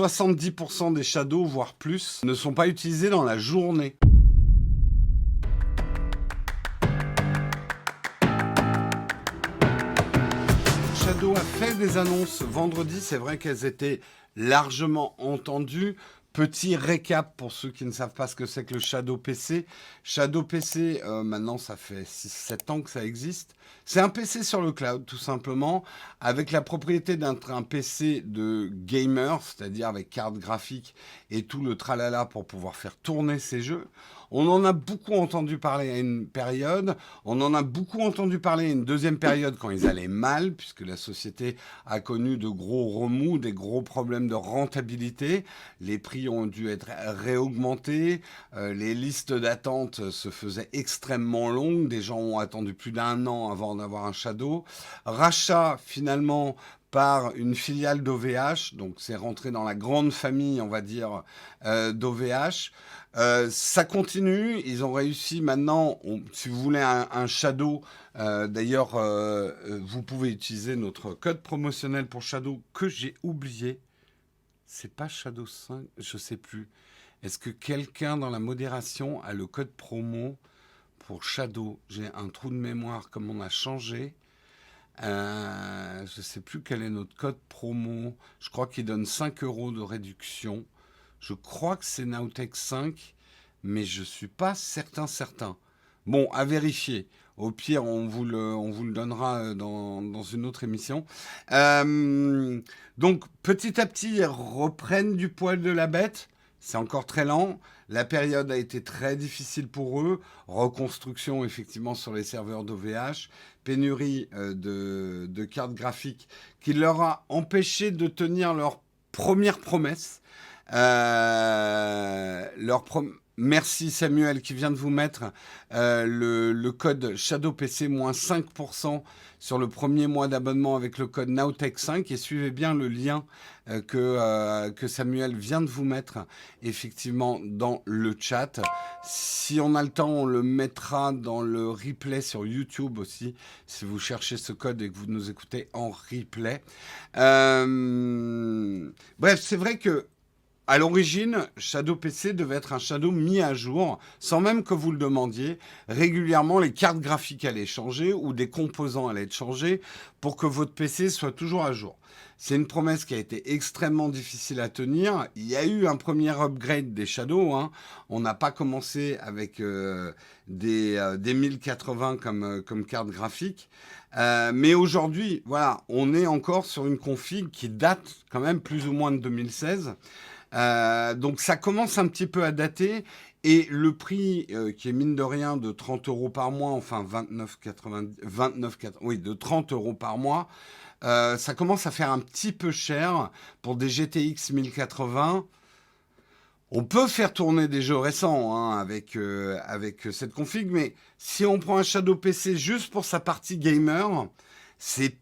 70% des shadows, voire plus, ne sont pas utilisés dans la journée. Shadow a fait des annonces vendredi, c'est vrai qu'elles étaient largement entendues. Petit récap pour ceux qui ne savent pas ce que c'est que le Shadow PC. Shadow PC, maintenant ça fait 6-7 ans que ça existe. C'est un PC sur le cloud tout simplement, avec la propriété d'être un PC de gamer, c'est-à-dire avec carte graphique et tout le tralala pour pouvoir faire tourner ses jeux. On en a beaucoup entendu parler à une période, on en a beaucoup entendu parler à une deuxième période quand ils allaient mal, puisque la société a connu de gros remous, des gros problèmes de rentabilité. Les prix ont dû être réaugmentés, les listes d'attente se faisaient extrêmement longues, des gens ont attendu plus d'1 an avant d'avoir un Shadow. Rachat finalement par une filiale d'OVH, donc c'est rentré dans la grande famille, on va dire, d'OVH. Ça continue, ils ont réussi maintenant, si vous voulez un Shadow, d'ailleurs, vous pouvez utiliser notre code promotionnel pour Shadow que j'ai oublié. C'est pas Shadow 5, je sais plus. Est-ce que quelqu'un dans la modération a le code promo pour Shadow? J'ai un trou de mémoire comme on a changé. Je sais plus quel est notre code promo. Je crois qu'il donne 5 € de réduction. Je crois que c'est Nowtech 5, mais je suis pas certain. Bon, à vérifier. Au pire, on vous le donnera dans une autre émission. Donc, petit à petit, ils reprennent du poil de la bête. C'est encore très lent. La période a été très difficile pour eux. Reconstruction, effectivement, sur les serveurs d'OVH. Pénurie de cartes graphiques qui leur a empêché de tenir leur première promesse. Merci Samuel qui vient de vous mettre le code ShadowPC moins 5% sur le premier mois d'abonnement avec le code Nowtech5 et suivez bien le lien que Samuel vient de vous mettre effectivement dans le chat. Si on a le temps, on le mettra dans le replay sur YouTube aussi si vous cherchez ce code et que vous nous écoutez en replay. Bref, c'est vrai que à l'origine, Shadow PC devait être un Shadow mis à jour, sans même que vous le demandiez. Régulièrement, les cartes graphiques allaient changer ou des composants allaient être changés pour que votre PC soit toujours à jour. C'est une promesse qui a été extrêmement difficile à tenir. Il y a eu un premier upgrade des Shadows. On n'a pas commencé avec des 1080 comme carte graphique. Mais aujourd'hui, voilà, on est encore sur une config qui date quand même plus ou moins de 2016. Donc ça commence un petit peu à dater et le prix qui est mine de rien de 30 € par mois, enfin 29,90, oui, de 30 € par mois, ça commence à faire un petit peu cher pour des GTX 1080. On peut faire tourner des jeux récents avec cette config, mais si on prend un Shadow PC juste pour sa partie gamer, c'est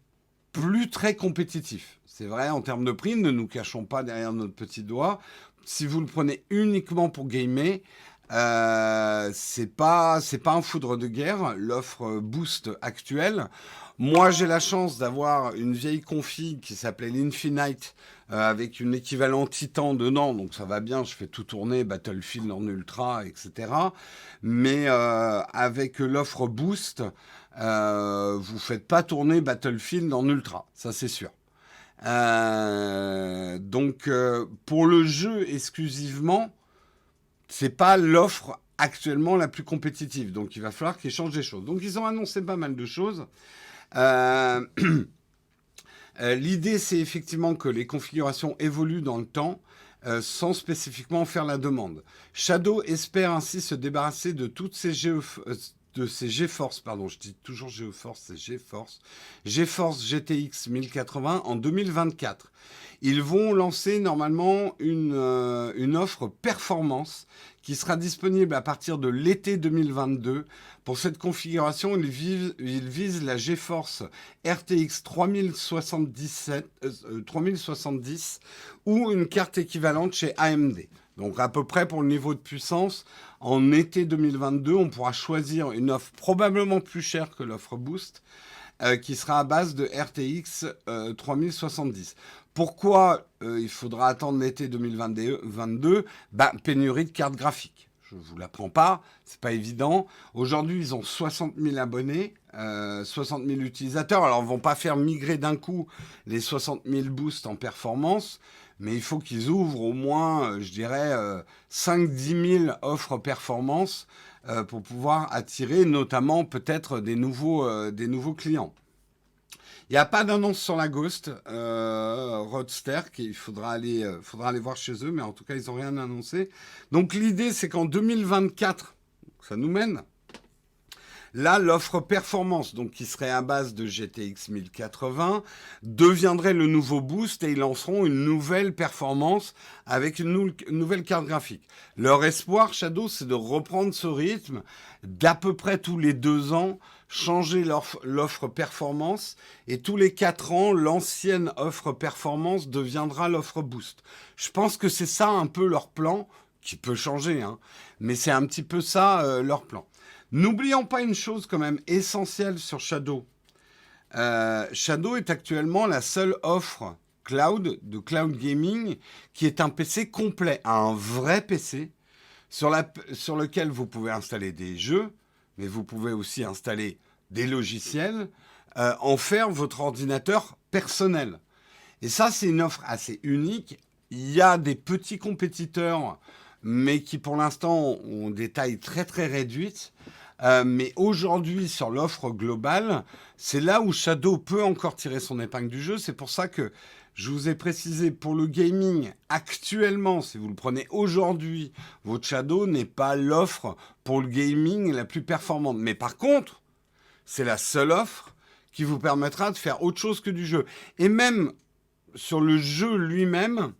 plus très compétitif. C'est vrai, en termes de prix, ne nous cachons pas derrière notre petit doigt. Si vous le prenez uniquement pour gamer, c'est pas un foudre de guerre, l'offre Boost actuelle. Moi, j'ai la chance d'avoir une vieille config qui s'appelait l'Infinite avec une équivalent Titan dedans, donc ça va bien, je fais tout tourner, Battlefield en ultra, etc. Mais avec l'offre Boost, vous faites pas tourner Battlefield en ultra, ça c'est sûr. Donc pour le jeu exclusivement, c'est pas l'offre actuellement la plus compétitive. Donc il va falloir qu'ils changent des choses. Donc ils ont annoncé pas mal de choses. L'idée c'est effectivement que les configurations évoluent dans le temps. Sans spécifiquement faire la demande. Shadow espère ainsi se débarrasser de toutes ces GeForce, pardon, je dis toujours GeForce, c'est GeForce GTX 1080 en 2024. Ils vont lancer normalement une offre performance qui sera disponible à partir de l'été 2022. Pour cette configuration, ils visent la GeForce RTX 3070 ou une carte équivalente chez AMD. Donc à peu près pour le niveau de puissance, en été 2022, on pourra choisir une offre probablement plus chère que l'offre Boost, qui sera à base de RTX 3070. Pourquoi il faudra attendre l'été 2022? Pénurie de cartes graphiques. Je ne vous l'apprends pas, c'est pas évident. Aujourd'hui, ils ont 60 000 abonnés, 60 000 utilisateurs. Alors, ils vont pas faire migrer d'un coup les 60 000 boosts en performance, mais il faut qu'ils ouvrent au moins, je dirais, 5-10 000 offres performance pour pouvoir attirer notamment peut-être des nouveaux clients. Il n'y a pas d'annonce sur la Ghost Roadster, qu'il faudra aller voir chez eux, mais en tout cas, ils n'ont rien annoncé. Donc l'idée, c'est qu'en 2024, ça nous mène. Là, l'offre performance, donc qui serait à base de GTX 1080, deviendrait le nouveau boost et ils lanceront une nouvelle performance avec une nouvelle carte graphique. Leur espoir, Shadow, c'est de reprendre ce rythme d'à peu près tous les 2 ans, changer l'offre performance et tous les 4 ans, l'ancienne offre performance deviendra l'offre boost. Je pense que c'est ça un peu leur plan, qui peut changer, hein, mais c'est un petit peu ça leur plan. N'oublions pas une chose quand même essentielle sur Shadow. Shadow est actuellement la seule offre cloud de cloud gaming qui est un PC complet, un vrai PC sur lequel vous pouvez installer des jeux, mais vous pouvez aussi installer des logiciels, en faire votre ordinateur personnel. Et ça, c'est une offre assez unique. Il y a des petits compétiteurs, mais qui pour l'instant ont des tailles très très réduites. Mais aujourd'hui, sur l'offre globale, c'est là où Shadow peut encore tirer son épingle du jeu. C'est pour ça que je vous ai précisé, pour le gaming, actuellement, si vous le prenez aujourd'hui, votre Shadow n'est pas l'offre pour le gaming la plus performante. Mais par contre, c'est la seule offre qui vous permettra de faire autre chose que du jeu. Et même sur le jeu lui-même,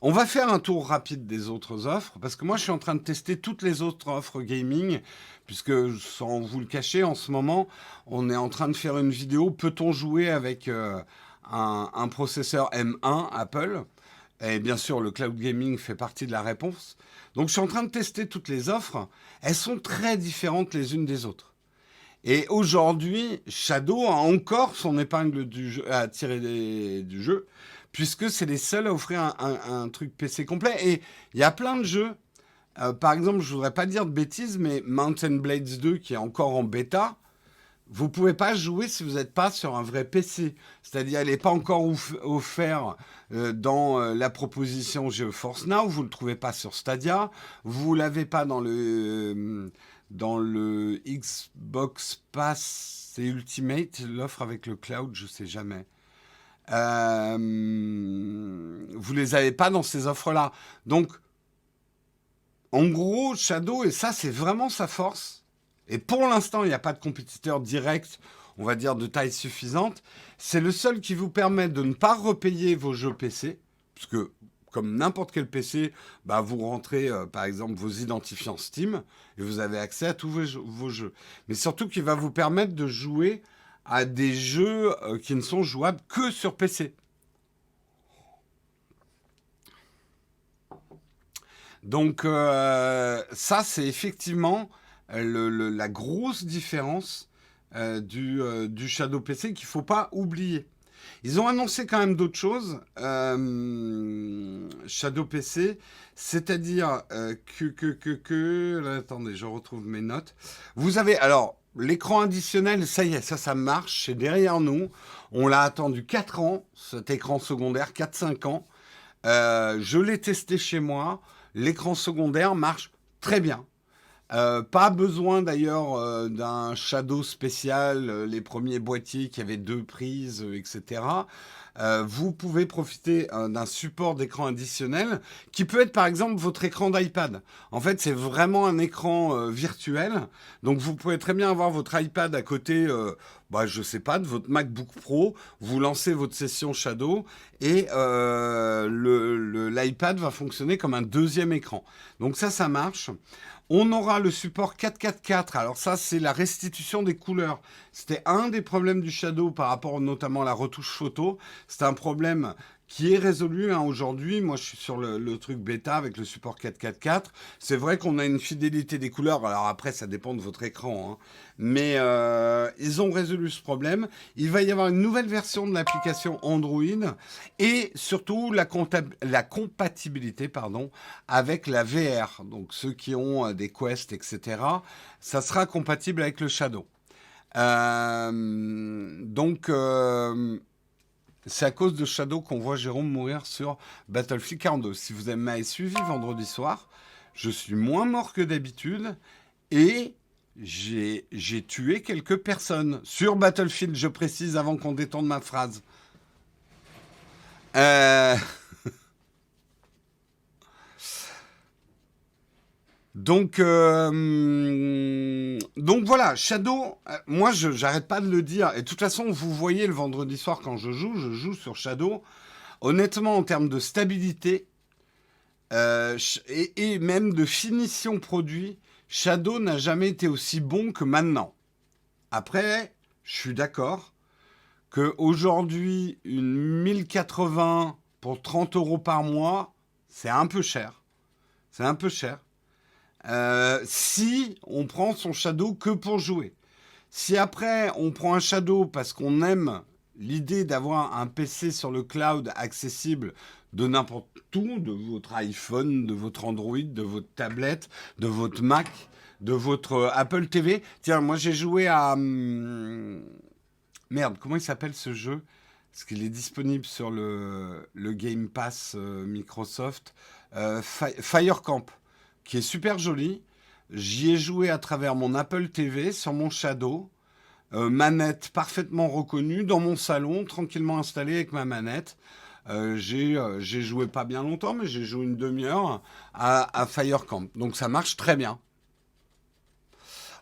on va faire un tour rapide des autres offres, parce que moi, je suis en train de tester toutes les autres offres gaming, puisque, sans vous le cacher, en ce moment, on est en train de faire une vidéo, peut-on jouer avec un processeur M1 Apple? Et bien sûr, le cloud gaming fait partie de la réponse. Donc, je suis en train de tester toutes les offres. Elles sont très différentes les unes des autres. Et aujourd'hui, Shadow a encore son épingle du jeu, à tirer du jeu, puisque c'est les seuls à offrir un truc PC complet. Et il y a plein de jeux. Par exemple, je voudrais pas dire de bêtises, mais Mountain Blades 2, qui est encore en bêta, vous pouvez pas jouer si vous n'êtes pas sur un vrai PC. C'est-à-dire, il n'est pas encore offert dans la proposition GeForce Now. Vous le trouvez pas sur Stadia. Vous l'avez pas dans le Xbox Pass et Ultimate, l'offre avec le cloud, je sais jamais. Vous les avez pas dans ces offres-là. Donc, en gros, Shadow, et ça, c'est vraiment sa force. Et pour l'instant, il n'y a pas de compétiteur direct, on va dire, de taille suffisante. C'est le seul qui vous permet de ne pas repayer vos jeux PC, puisque comme n'importe quel PC, vous rentrez, par exemple, vos identifiants Steam et vous avez accès à tous vos jeux. Mais surtout, qui va vous permettre de jouer à des jeux qui ne sont jouables que sur PC. Donc, ça, c'est effectivement la grosse différence du Shadow PC qu'il ne faut pas oublier. Ils ont annoncé quand même d'autres choses, Shadow PC, c'est-à-dire attendez, je retrouve mes notes. Vous avez, alors, l'écran additionnel, ça y est, ça marche, c'est derrière nous. On l'a attendu 4 ans, cet écran secondaire, 4-5 ans. Je l'ai testé chez moi, l'écran secondaire marche très bien. Pas besoin d'ailleurs d'un Shadow spécial, les premiers boîtiers qui avaient 2 prises, etc. Vous pouvez profiter d'un support d'écran additionnel qui peut être par exemple votre écran d'iPad. En fait, c'est vraiment un écran virtuel. Donc, vous pouvez très bien avoir votre iPad à côté, je sais pas, de votre MacBook Pro. Vous lancez votre session Shadow et l'iPad va fonctionner comme un deuxième écran. Donc ça marche. On aura le support 444. Alors ça, c'est la restitution des couleurs. C'était un des problèmes du Shadow par rapport notamment à la retouche photo. C'est un problème qui est résolu hein, aujourd'hui. Moi, je suis sur le truc bêta avec le support 444. C'est vrai qu'on a une fidélité des couleurs. Alors après, ça dépend de votre écran. Hein. Mais ils ont résolu ce problème. Il va y avoir une nouvelle version de l'application Android et surtout la compatibilité pardon, avec la VR. Donc ceux qui ont des Quest, etc., ça sera compatible avec le Shadow. Donc, c'est à cause de Shadow qu'on voit Jérôme mourir sur Battlefield 42. Si vous m'avez suivi vendredi soir, je suis moins mort que d'habitude et j'ai tué quelques personnes sur Battlefield, je précise avant qu'on détende ma phrase. Euh, donc voilà, Shadow, moi j'arrête pas de le dire. Et de toute façon, vous voyez le vendredi soir quand je joue sur Shadow. Honnêtement, en termes de stabilité et même de finition produit, Shadow n'a jamais été aussi bon que maintenant. Après, je suis d'accord qu'aujourd'hui, une 1080 pour 30 € par mois, c'est un peu cher. C'est un peu cher. Si on prend son Shadow que pour jouer. Si après on prend un Shadow parce qu'on aime l'idée d'avoir un PC sur le cloud accessible de n'importe où, de votre iPhone, de votre Android, de votre tablette, de votre Mac, de votre Apple TV. Tiens, moi j'ai joué à... merde, comment il s'appelle ce jeu? Parce qu'il est disponible sur le Game Pass Microsoft. Fire Camp, qui est super joli. J'y ai joué à travers mon Apple TV sur mon Shadow. Manette parfaitement reconnue dans mon salon, tranquillement installée avec ma manette. J'ai joué pas bien longtemps, mais j'ai joué une demi-heure à Fire Camp. Donc ça marche très bien.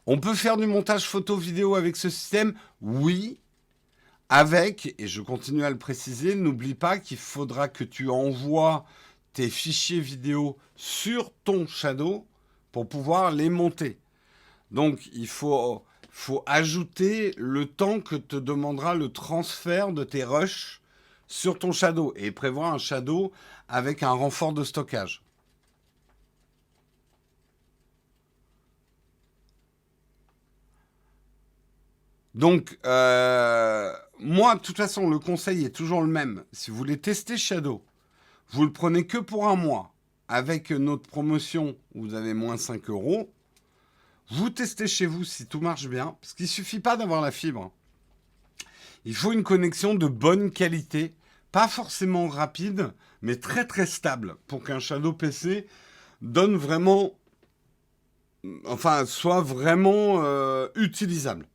On peut faire du montage photo-vidéo avec ce système? Oui. Avec, et je continue à le préciser, n'oublie pas qu'il faudra que tu envoies tes fichiers vidéo sur ton Shadow pour pouvoir les monter. Donc, il faut ajouter le temps que te demandera le transfert de tes rushs sur ton Shadow et prévoir un Shadow avec un renfort de stockage. Donc, moi, de toute façon, le conseil est toujours le même. Si vous voulez tester Shadow, vous le prenez que pour un mois. Avec notre promotion, vous avez moins 5 €. Vous testez chez vous si tout marche bien. Parce qu'il ne suffit pas d'avoir la fibre. Il faut une connexion de bonne qualité. Pas forcément rapide, mais très très stable. Pour qu'un Shadow PC donne vraiment... Enfin, soit vraiment utilisable.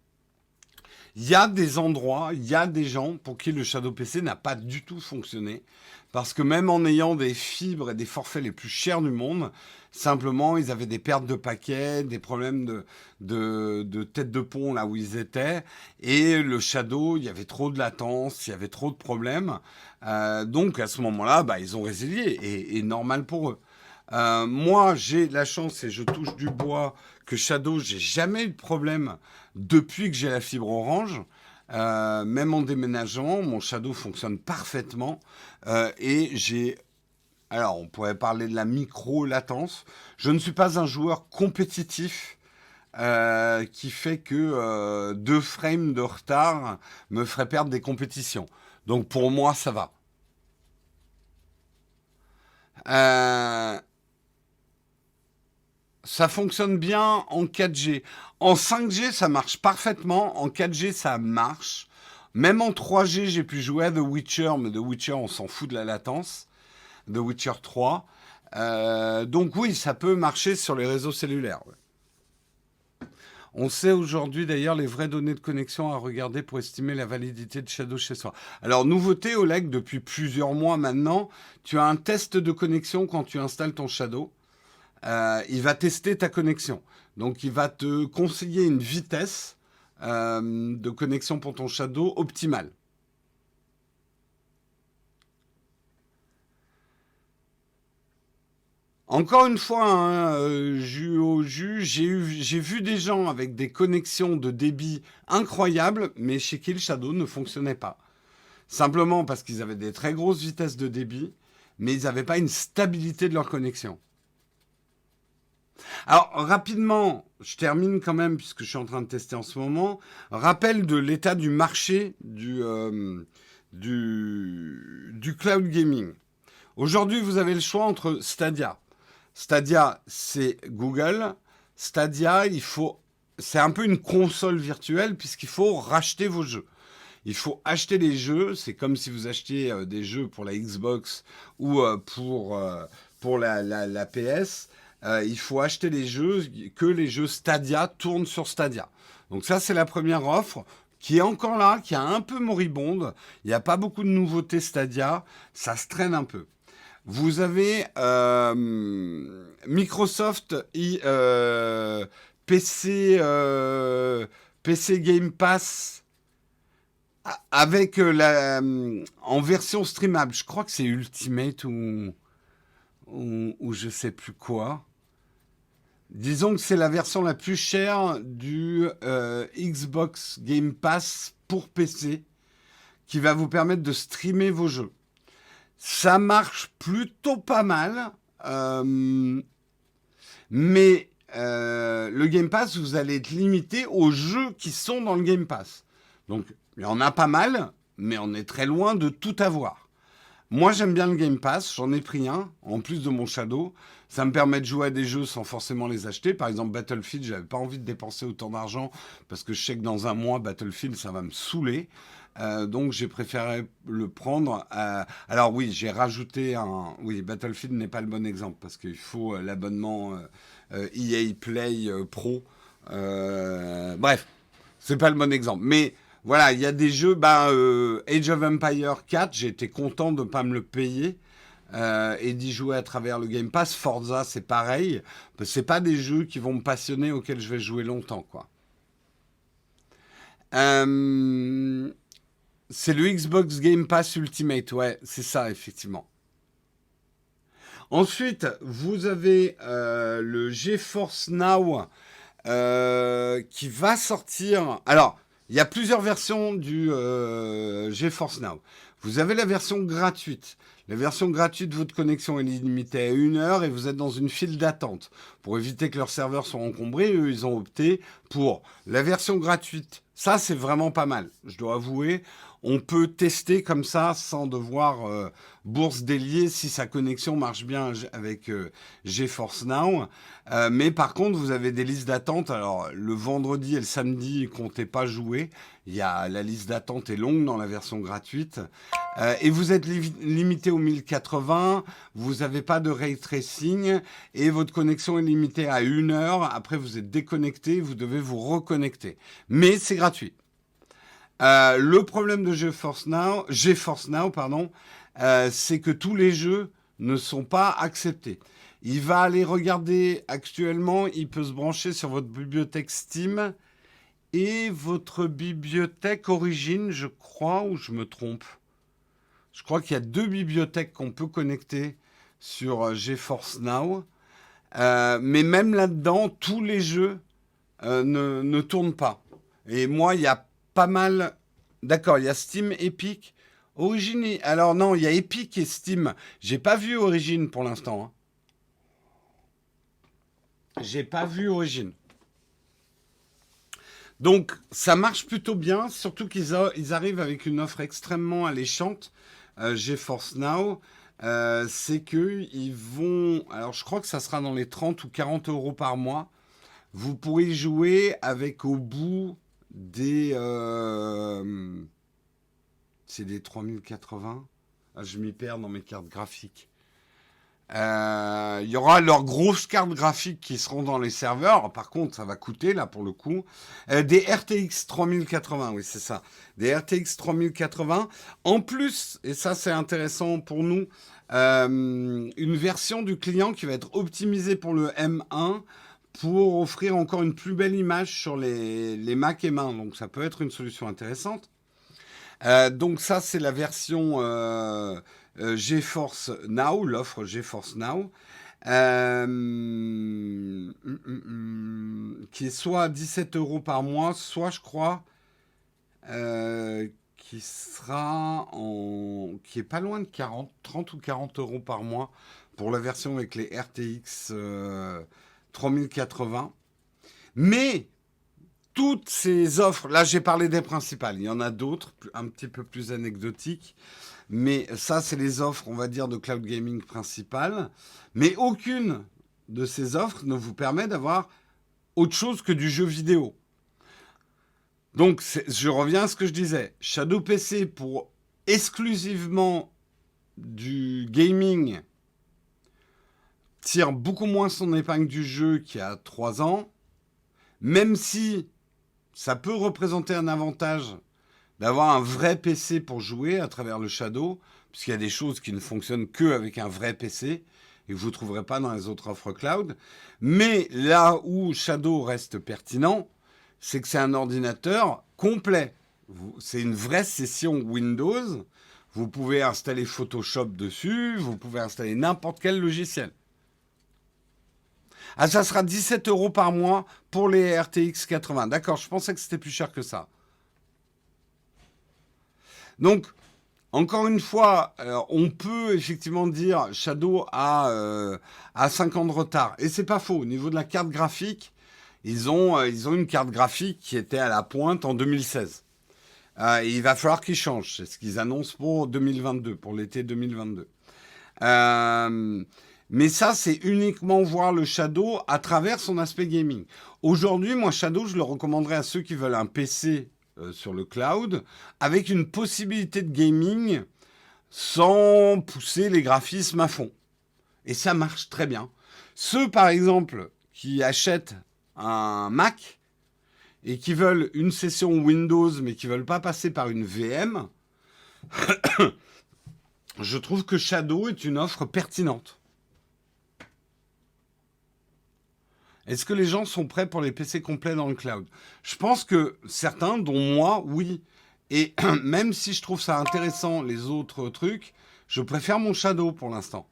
Il y a des endroits, il y a des gens pour qui le Shadow PC n'a pas du tout fonctionné. Parce que même en ayant des fibres et des forfaits les plus chers du monde, simplement, ils avaient des pertes de paquets, des problèmes de tête de pont là où ils étaient. Et le Shadow, il y avait trop de latence, il y avait trop de problèmes. Donc à ce moment-là, bah, ils ont résilié. Et normal pour eux. Moi, j'ai la chance et je touche du bois que Shadow, j'ai jamais eu de problème depuis que j'ai la fibre Orange. Même en déménageant, mon Shadow fonctionne parfaitement. Et j'ai... Alors, on pourrait parler de la micro-latence. Je ne suis pas un joueur compétitif qui fait que 2 frames de retard me ferait perdre des compétitions. Donc pour moi, ça va. Euh, Ça fonctionne bien en 4G. En 5G, ça marche parfaitement. En 4G, ça marche. Même en 3G, j'ai pu jouer à The Witcher, mais The Witcher, on s'en fout de la latence. The Witcher 3. Donc oui, ça peut marcher sur les réseaux cellulaires. Ouais. On sait aujourd'hui d'ailleurs les vraies données de connexion à regarder pour estimer la validité de Shadow chez soi. Alors, nouveauté, Oleg, depuis plusieurs mois maintenant, tu as un test de connexion quand tu installes ton Shadow. Il va tester ta connexion. Donc, il va te conseiller une vitesse de connexion pour ton Shadow optimale. Encore une fois, hein, jus au jus, j'ai vu des gens avec des connexions de débit incroyables, mais chez qui le Shadow ne fonctionnait pas. simplement parce qu'ils avaient des très grosses vitesses de débit, mais ils n'avaient pas une stabilité de leur connexion. Alors, rapidement, je termine quand même, puisque je suis en train de tester en ce moment, rappel de l'état du marché du cloud gaming. Aujourd'hui, vous avez le choix entre Stadia. Stadia, c'est Google. Stadia, c'est un peu une console virtuelle puisqu'il faut racheter vos jeux. Il faut acheter les jeux. C'est comme si vous achetiez des jeux pour la Xbox ou pour la PS. Il faut acheter les jeux, que les jeux Stadia tournent sur Stadia. Donc ça, c'est la première offre qui est encore là, qui est un peu moribonde. Il n'y a pas beaucoup de nouveautés Stadia. Ça se traîne un peu. Vous avez Microsoft PC, PC Game Pass avec en version streamable. Je crois que c'est Ultimate ou je sais plus quoi. Disons que c'est la version la plus chère du Xbox Game Pass pour PC qui va vous permettre de streamer vos jeux. Ça marche plutôt pas mal, mais le Game Pass, vous allez être limité aux jeux qui sont dans le Game Pass. Donc, il y en a pas mal, mais on est très loin de tout avoir. Moi, j'aime bien le Game Pass, j'en ai pris un, en plus de mon Shadow. Ça me permet de jouer à des jeux sans forcément les acheter. Par exemple, Battlefield, j'avais pas envie de dépenser autant d'argent parce que je sais que dans un mois, Battlefield, ça va me saouler. Donc, j'ai préféré le prendre. Alors oui, j'ai rajouté un... Oui, Battlefield n'est pas le bon exemple parce qu'il faut l'abonnement EA Play Pro. Bref, c'est pas le bon exemple. Mais voilà, il y a des jeux, Age of Empire 4, j'ai été content de ne pas me le payer et d'y jouer à travers le Game Pass. Forza, c'est pareil. C'est pas des jeux qui vont me passionner, auxquels je vais jouer longtemps, quoi. Euh, c'est le Xbox Game Pass Ultimate, ouais, c'est ça, effectivement. Ensuite, vous avez le GeForce Now qui va sortir. Alors, il y a plusieurs versions du GeForce Now. Vous avez la version gratuite. La version gratuite, votre connexion est limitée à 1 heure et vous êtes dans une file d'attente. Pour éviter que leurs serveurs soient encombrés, eux, ils ont opté pour la version gratuite. Ça, c'est vraiment pas mal, je dois avouer. On peut tester comme ça sans devoir bourse délier si sa connexion marche bien avec GeForce Now. Mais par contre, vous avez des listes d'attente. Alors, le vendredi et le samedi, comptez pas jouer. La liste d'attente est longue dans la version gratuite. Et vous êtes limité au 1080. Vous n'avez pas de ray tracing. Et votre connexion est limitée à 1 heure. Après, vous êtes déconnecté. Vous devez vous reconnecter. Mais c'est gratuit. Le problème de GeForce Now, pardon, c'est que tous les jeux ne sont pas acceptés. Il va aller regarder actuellement, il peut se brancher sur votre bibliothèque Steam et votre bibliothèque Origin, je crois, ou je me trompe. Je crois qu'il y a 2 bibliothèques qu'on peut connecter sur GeForce Now. Mais même là-dedans, tous les jeux ne tournent pas. Et moi, il y a pas mal... D'accord, il y a Steam, Epic, Origin... Alors non, il y a Epic et Steam. J'ai pas vu Origin pour l'instant. Hein. J'ai pas vu Origin. Donc, ça marche plutôt bien, surtout qu'ils arrivent avec une offre extrêmement alléchante. GeForce Now, c'est qu'ils vont... Alors, je crois que ça sera dans les 30 ou 40 euros par mois. Vous pourrez jouer avec au bout des... c'est des 3080. Ah, je m'y perds dans mes cartes graphiques. Il y aura leurs grosses cartes graphiques qui seront dans les serveurs. Par contre, ça va coûter, là, pour le coup. Des RTX 3080, oui, c'est ça. Des RTX 3080. En plus, et ça, c'est intéressant pour nous, une version du client qui va être optimisée pour le M1 pour offrir encore une plus belle image sur les Mac M1. Donc, ça peut être une solution intéressante. Donc ça, c'est la version GeForce Now, l'offre GeForce Now, qui est soit 17 euros par mois, soit je crois, qui est pas loin de 30 ou 40 euros par mois pour la version avec les RTX 3080. Mais toutes ces offres, là j'ai parlé des principales, il y en a d'autres, un petit peu plus anecdotiques, mais ça c'est les offres, on va dire, de cloud gaming principales. Mais aucune de ces offres ne vous permet d'avoir autre chose que du jeu vidéo. Donc je reviens à ce que je disais, Shadow PC pour exclusivement du gaming tire beaucoup moins son épingle du jeu qu'il y a 3 ans, même si ça peut représenter un avantage d'avoir un vrai PC pour jouer à travers le Shadow, puisqu'il y a des choses qui ne fonctionnent qu'avec un vrai PC et que vous ne trouverez pas dans les autres offres cloud. Mais là où Shadow reste pertinent, c'est que c'est un ordinateur complet. C'est une vraie session Windows. Vous pouvez installer Photoshop dessus, vous pouvez installer n'importe quel logiciel. Ah, ça sera 17 euros par mois pour les RTX 80. D'accord, je pensais que c'était plus cher que ça. Donc, encore une fois, on peut effectivement dire Shadow a 5 ans de retard. Et c'est pas faux. Au niveau de la carte graphique, ils ont une carte graphique qui était à la pointe en 2016. Et il va falloir qu'ils changent. C'est ce qu'ils annoncent pour 2022, pour l'été 2022. Mais ça, c'est uniquement voir le Shadow à travers son aspect gaming. Aujourd'hui, moi, Shadow, je le recommanderais à ceux qui veulent un PC sur le cloud, avec une possibilité de gaming sans pousser les graphismes à fond. Et ça marche très bien. Ceux, par exemple, qui achètent un Mac et qui veulent une session Windows, mais qui ne veulent pas passer par une VM, je trouve que Shadow est une offre pertinente. Est-ce que les gens sont prêts pour les PC complets dans le cloud? Je pense que certains, dont moi, oui. Et même si je trouve ça intéressant, les autres trucs, je préfère mon Shadow pour l'instant.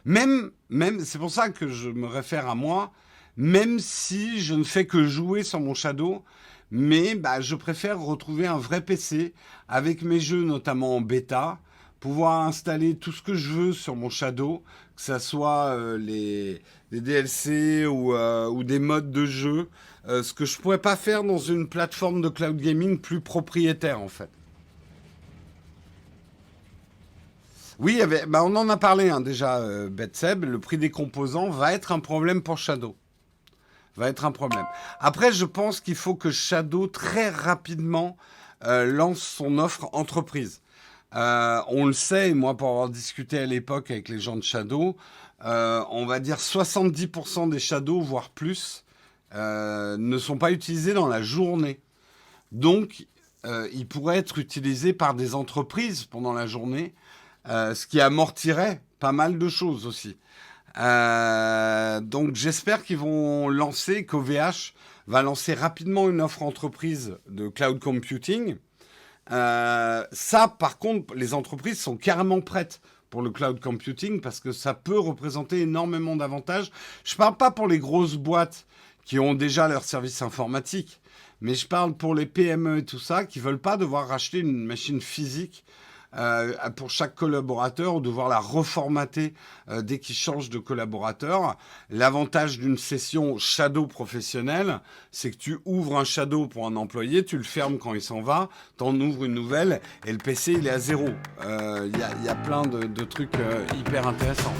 Même, c'est pour ça que je me réfère à moi, même si je ne fais que jouer sur mon Shadow, mais je préfère retrouver un vrai PC avec mes jeux, notamment en bêta, pouvoir installer tout ce que je veux sur mon Shadow, que ça soit les DLC ou des modes de jeu, ce que je ne pourrais pas faire dans une plateforme de cloud gaming plus propriétaire en fait. Oui, on en a parlé déjà, Betseb, le prix des composants va être un problème pour Shadow. Va être un problème. Après, je pense qu'il faut que Shadow très rapidement lance son offre entreprise. On le sait, moi pour avoir discuté à l'époque avec les gens de Shadow, on va dire 70% des Shadow, voire plus, ne sont pas utilisés dans la journée. Donc, ils pourraient être utilisés par des entreprises pendant la journée, ce qui amortirait pas mal de choses aussi. Donc j'espère qu'ils vont lancer, qu'OVH va lancer rapidement une offre entreprise de cloud computing. Ça, par contre, les entreprises sont carrément prêtes pour le cloud computing parce que ça peut représenter énormément d'avantages. Je ne parle pas pour les grosses boîtes qui ont déjà leur service informatique, mais je parle pour les PME et tout ça qui ne veulent pas devoir racheter une machine physique pour chaque collaborateur ou devoir la reformater dès qu'ils changent de collaborateur. L'avantage d'une session Shadow professionnelle, c'est que tu ouvres un Shadow pour un employé, tu le fermes quand il s'en va, t'en ouvres une nouvelle et le PC il est à zéro. Il y a plein de trucs hyper intéressants.